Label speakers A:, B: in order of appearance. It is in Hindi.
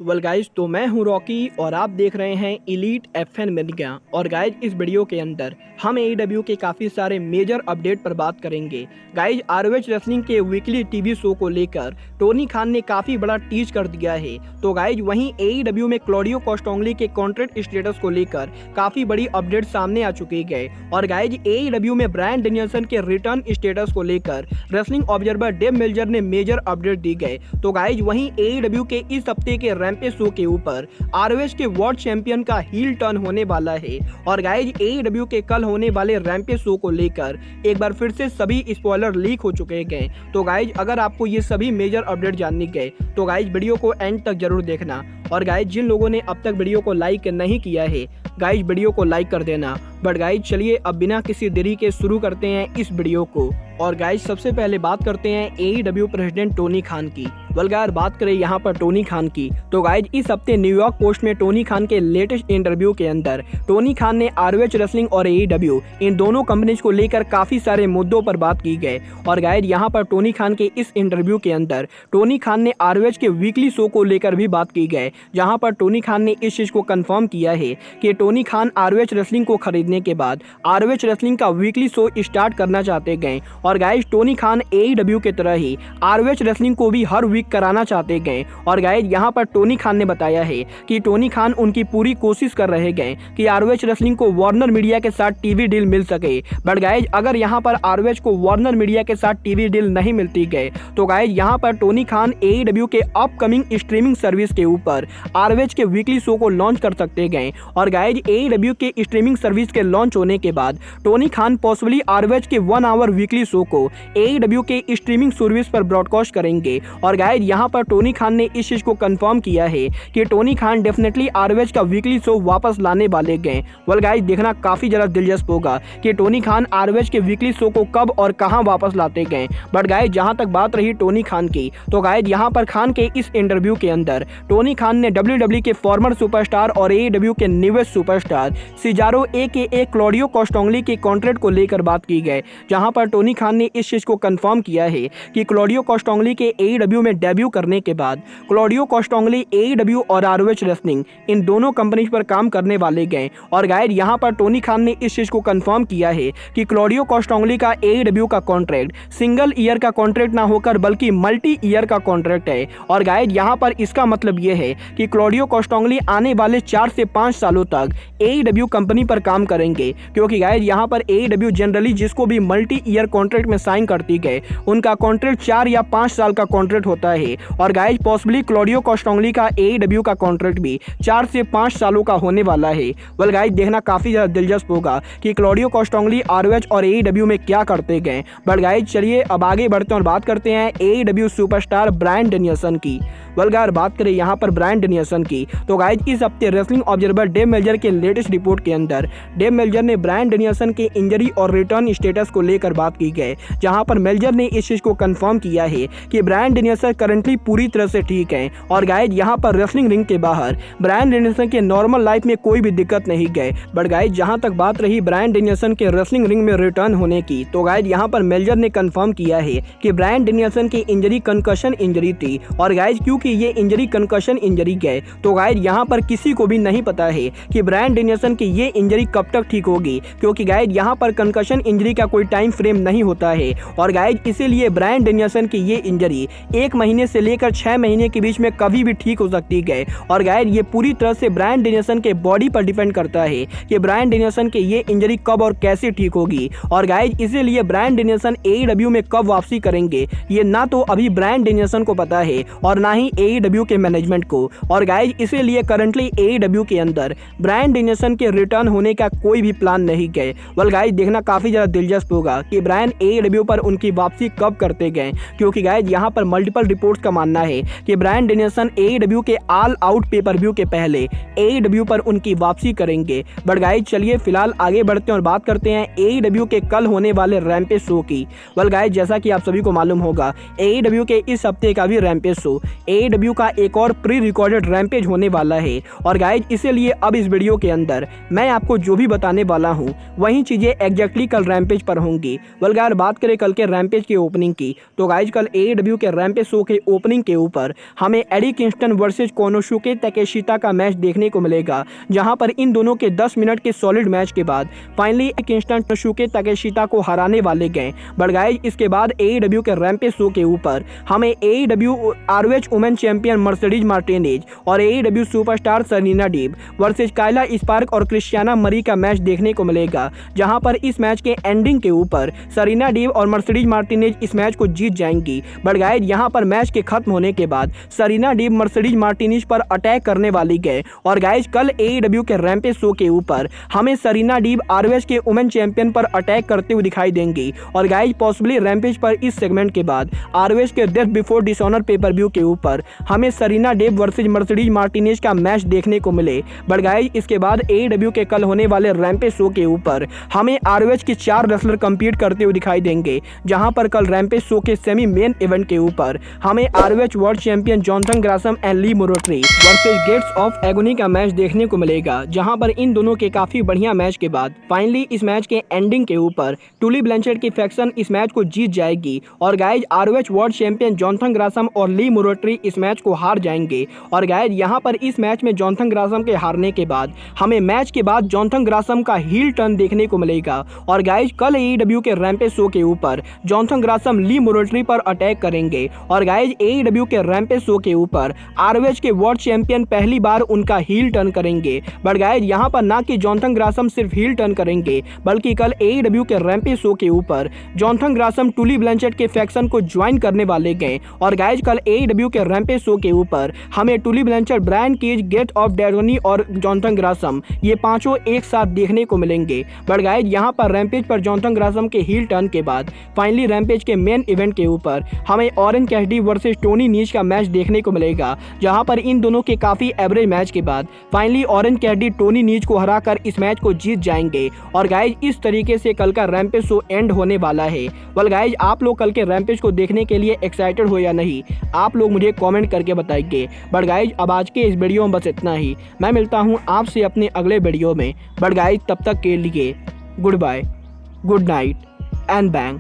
A: वेल गाइज, तो मैं हूं रॉकी और आप देख रहे हैं इलीट एफएन मीडिया। और गाइज, इस वीडियो के अंदर हम एईडब्ल्यू के काफ़ी सारे मेजर अपडेट पर बात करेंगे। गाइज, आरओएच रेसलिंग के वीकली टीवी शो को लेकर टोनी खान ने काफ़ी बड़ा टीज कर दिया है। तो गाइज, वहीं एईडब्ल्यू में क्लॉडियो कोस्टोंगली के कॉन्ट्रैक्ट स्टेटस को लेकर काफ़ी बड़ी अपडेट सामने आ चुकी है। और गाइज, एईडब्ल्यू में ब्रायन डैनियल्सन के रिटर्न स्टेटस को लेकर रेसलिंग ऑब्जर्वर डेव मेल्जर ने मेजर अपडेट दी गए। तो गाइज, वहीं एईडब्ल्यू के इस हफ्ते के रैंपेज शो के ऊपर आरओएच के वर्ल्ड चैंपियन का हील टर्न होने वाला है। और गाइज, एईडब्ल्यू के कल होने वाले रैंपेज शो को लेकर एक बार फिर से सभी स्पॉइलर लीक हो चुके हैं। तो गाइज, अगर आपको ये सभी मेजर अपडेट जाननी है तो गाइज वीडियो को एंड तक जरूर देखना। और गाइज, जिन लोगों ने अब तक वीडियो को लाइक नहीं किया है गाइज, वीडियो को लाइक कर देना। बट गाइज, चलिए अब बिना किसी देरी के शुरू करते हैं इस वीडियो को। और गाइज, सबसे पहले बात करते हैं एईडब्ल्यू प्रेसिडेंट टोनी खान की। वलगार बात करें यहाँ पर टोनी खान की तो गाइज, इस हफ्ते न्यूयॉर्क पोस्ट में टोनी खान के लेटेस्ट इंटरव्यू के अंदर टोनी खान ने आरओएच रेसलिंग और एईडब्ल्यू इन दोनों कंपनीज को लेकर काफी सारे मुद्दों पर बात की गई। और गाइज, यहाँ पर टोनी खान के इस इंटरव्यू के अंदर टोनी खान ने आरओएच के वीकली शो को लेकर भी बात की गई, जहाँ पर टोनी खान ने इस चीज को कंफर्म किया है कि टोनी खान आरओएच रेसलिंग को खरीदने के बाद आरओएच रेसलिंग का वीकली शो स्टार्ट करना चाहते गए। और गाइज, टोनी खान एईडब्ल्यू की तरह ही आरओएच रेसलिंग को भी हर वीक कराना चाहते गए। और गाइज, यहाँ पर टोनी खान ने बताया है कि टोनी खान उनकी पूरी कोशिश कर रहे गए कि आरओएच रेसलिंग को वार्नर मीडिया के साथ टीवी डील मिल सके। बट गाइज, अगर यहाँ पर आरओएच को वार्नर मीडिया के साथ टीवी डील नहीं मिलती गए तो गाइज, यहाँ पर टोनी खान एईडब्ल्यू के अपकमिंग स्ट्रीमिंग सर्विस के ऊपर आरओएच के वीकली शो को लॉन्च कर सकते गए। और गाइज, एईडब्ल्यू के स्ट्रीमिंग सर्विस के लॉन्च होने के बाद टोनी खान पॉसिबली आरओएच के 1 आवर वीकली शो को एईडब्ल्यू के स्ट्रीमिंग सर्विस पर ब्रॉडकास्ट करेंगे। और गाइज, यहाँ पर टोनी खान ने इस चीज को कंफर्म किया है कि टोनी खान डेफिनेटली आरओएच का वीकली शो वापस लाने वाले गए। वेल गाइज, देखना काफी ज्यादा दिलचस्प होगा कि टोनी खान आरओएच के वीकली शो को कब और कहां वापस लाते गए। बट गाइज, जहां तक बात रही टोनी खान की तो गाइज, यहाँ पर खान के इस इंटरव्यू के अंदर टोनी खान ने डब्ल्यूडब्ल्यूई के फॉर्मर सुपरस्टार और एईडब्ल्यू के newest superstar Cesaro AKA Claudio Castagnoli के कॉन्ट्रैक्ट को लेकर बात की गई, जहां पर टोनी खान ने इस चीज को कंफर्म किया है कि क्लॉडियो कोस्टोंगली के एईडब्ल्यू में डेब्यू करने के बाद क्लॉडियो कोस्टोंगली एईडब्ल्यू और आरओएच रेसलिंग इन दोनों कंपनीज पर काम करने वाले गए। और गाइज, यहाँ पर टोनी खान ने इस चीज को कंफर्म किया है कि क्लॉडियो कोस्टोंगली का एईडब्ल्यू का कॉन्ट्रैक्ट सिंगल ईयर का कॉन्ट्रैक्ट ना होकर बल्कि मल्टी ईयर का कॉन्ट्रैक्ट है। और गाइज, यहाँ पर इसका मतलब यह है कि क्लॉडियो कोस्टोंगली आने वाले 4 से 5 सालों तक एईडब्ल्यू कंपनी पर काम करेंगे, क्योंकि गाइज, यहाँ पर एईडब्ल्यू जनरली जिसको भी मल्टी ईयर कॉन्ट्रैक्ट में साइन करती गए उनका कॉन्ट्रैक्ट 4 या 5 साल का कॉन्ट्रैक्ट होता है। और गाइज, पॉसिबली क्लॉडियो कोस्टोंगली का एईडब्ल्यू का कॉन्ट्रैक्ट भी 4 से 5 सालों का होने वाला है। वेल गाइज, देखना काफी ज्यादा दिलचस्प होगा कि क्लॉडियो कोस्टोंगली आरओएच और एईडब्ल्यू में क्या करते गए। बट गाइज, चलिए अब आगे बढ़ते हैं और बात करते हैं एईडब्ल्यू सुपरस्टार ब्रायन डैनियल्सन की। वलगार बात करें यहाँ पर ब्रायन डैनियल्सन की तो गाइज, इस हफ्ते रेसलिंग ऑब्जर्वर डेव मेल्जर के लेटेस्ट रिपोर्ट के अंदर डेव मेल्जर ने ब्रायन डैनियल्सन के इंजरी और रिटर्न स्टेटस को लेकर बात की गई, जहां पर मेल्जर ने इस चीज को कंफर्म किया है कि ब्रायन डैनियल्सन करंटली पूरी तरह से ठीक है। और गाइज, यहाँ पर रेसलिंग रिंग के बाहर ब्रायन डैनियल्सन के नॉर्मल लाइफ में कोई भी दिक्कत नहीं गए। बट गाइज, जहां तक बात रही ब्रायन डैनियल्सन के रेसलिंग रिंग में रिटर्न होने की तो गाइज, यहाँ पर मेल्जर ने कंफर्म किया है कि ब्रायन डैनियल्सन की इंजरी कंकशन इंजरी थी। और गाइज, क्योंकि ये इंजरी कंकशन इंजरी गए तो गाइज, यहाँ पर किसी को भी नहीं पता है कि ब्रायन डैनियल्सन की ये इंजरी कब तक ठीक होगी, क्योंकि गाइज, यहाँ पर कंकशन इंजरी का कोई टाइम फ्रेम नहीं होता है। और गाइज, इसीलिए ब्रायन डैनियल्सन की ये इंजरी 1 महीने से लेकर 6 महीने के बीच में कभी भी ठीक हो सकती है। और गाइज, ये पूरी तरह से ब्रायन डैनियल्सन के बॉडी पर डिपेंड करता है कि ब्रायन डैनियल्सन की ये इंजरी कब और कैसे ठीक होगी। और गाइज, इसीलिए ब्रायन डैनियल्सन एईडब्ल्यू में कब वापसी करेंगे ये ना तो अभी ब्रायन डैनियल्सन को पता है और ना ही एईडब्ल्यू के मैनेजमेंट को। और गाइज, इसीलिए करंटली एईडब्ल्यू के अंदर ब्रायन डैनियल्सन के रिटर्न होने का कोई भी प्लान नहीं गए। वेल गाइज, देखना काफी ज्यादा दिलचस्प होगा कि ब्रायन एईडब्ल्यू पर उनकी वापसी कब करते गए, क्योंकि गाइज, यहाँ पर मल्टीपल रिपोर्ट्स का मानना है कि ब्रायन डैनियल्सन एईडब्ल्यू के ऑल आउट पेपर व्यू के पहले एईडब्ल्यू पर उनकी वापसी करेंगे। बट गाइज, चलिए फिलहाल आगे बढ़ते हैं और बात करते हैं एईडब्ल्यू के कल होने वाले रैंपेज शो की। वेल गाइज, जैसा कि आप सभी को मालूम होगा एईडब्ल्यू के इस हफ्ते का भी रैंपेज शो एईडब्ल्यू का एक और प्री रिकॉर्डेड रैंपेज होने वाला है। और गाइज, इसीलिए अब इस वीडियो के अंदर मैं आपको जो भी बताने वाला हूँ वही चीज़ें एग्जैक्टली कल रैम्पेज पर होंगी। बल्कि अगर बात करें कल के रैम्पेज की ओपनिंग की, तो गाइज कल AEW के रैम्पेज शो के ओपनिंग के ऊपर हमें Eddie Kingston versus Konosuke Takeshita का मैच देखने को मिलेगा, जहां पर इन दोनों के 10 मिनट के सॉलिड मैच के बाद फाइनली किंगस्टन कोनोसुके ताकेशिता को हराने वाले गए। बट गाइज इसके बाद AEW के रैम्पेज शो के ऊपर हमें AEW ROH women champion Mercedes Martinez और AEW superstar Serena Deeb versus Kayla Spark और क्रिस्टियाना मरी का मैच देखने को मिलेगा, जहां पर इस मैच के एंडिंग के ऊपर सरीना डीव और मर्सिडीज मार्टिनेज इस मैच को जीत जाएंगी। बट गाइज यहां पर मैच के खत्म होने के बाद सरीना डीव मर्सिडीज मार्टिनेज पर अटैक करने वाली गए। और गाइज कल AEW के रैम्पेज शो के ऊपर हमें सरीना डीव ROH के वुमेन चैंपियन पर अटैक करते हुए दिखाई देंगी। और गाइज पॉसिबली रैम्पेज पर इस सेगमेंट के बाद ROH के Death Before Dishonor pay per view के ऊपर हमें Serena Deeb versus Mercedes Martinez का मैच देखने को मिले। बट गाइज इसके बाद AEW के कल होने वाले रैम्पेज शो के ऊपर हमें ROH के 4 रेसलर कंपीट करते हुए दिखाई देंगे, जहां पर कल रैम्पेज शो के सेमी मेन इवेंट के ऊपर हमें ROH world champion Jonathan Gresham and Lee Moriarty versus Gates of Agony का मैच देखने को मिलेगा, जहां पर इन दोनों के काफी बढ़िया मैच के बाद फाइनली इस मैच के एंडिंग के ऊपर टुली ब्लैंचेट की फैक्शन इस मैच को जीत जाएगी। और guys ROH world champion Jonathan Grasim और ली मोरोटरी इस मैच को हार जाएंगे। और गाइज यहां पर इस मैच में जॉनथन ग्रासम के हारने के बाद हमें मैच के बाद जॉनथन ग्रासम का हील टर्न देखने को मिलेगा। और गाइज कल AEW के रैम्पेज शो के ऊपर जॉनथन ग्रासम ली मोरोटरी पर अटैक करेंगे। और गाइज AEW के रैम्पेज शो के ऊपर ROH के वर्ल्ड चैंपियन पहली बार उनका हील टर्न करेंगे। बट गाइज यहां पर ना कि जॉनथन ग्रासम सिर्फ हील टर्न करेंगे, बल्कि कल AEW के रैम्पेज शो के ऊपर जॉनथन ग्रासम टुली ब्लैंचेट के फैक्शन को ज्वाइन करने वाले गए। और गाइज कल AEW के रैम्पेज शो के ऊपर हमें Tully Blanchard, Brian Cage, Gate of Agony और जॉनथन ग्रासम ये पांचों एक साथ देखने को मिलेंगे। बट गाइज यहां पर रैम्पेज पर जॉनथन ग्रासम के हील टर्न के बाद फाइनली रैम्पेज के मेन इवेंट के ऊपर हमें ऑरेंज कैसिडी वर्सेस टोनी नीज का मैच देखने को मिलेगा, जहां पर इन दोनों के काफी एवरेज मैच के बाद फाइनली ऑरेंज कैसिडी टोनी नीज को हराकर इस मैच को जीत जाएंगे। और गाइज इस तरीके से कल का रैम्पेज शो एंड होने वाला है। वेल गाइज आप लोग कल के रैम्पेज को देखने के लिए एक्साइटेड हो या नहीं, आप लोग मुझे कमेंट करके बताइए। बट गाइज अब आज के इस वीडियो में बस इतना ही। मैं मिलता हूं आपसे अपने अगले वीडियो में। बट गाइज तब तक के लिए good bye, good night and bang.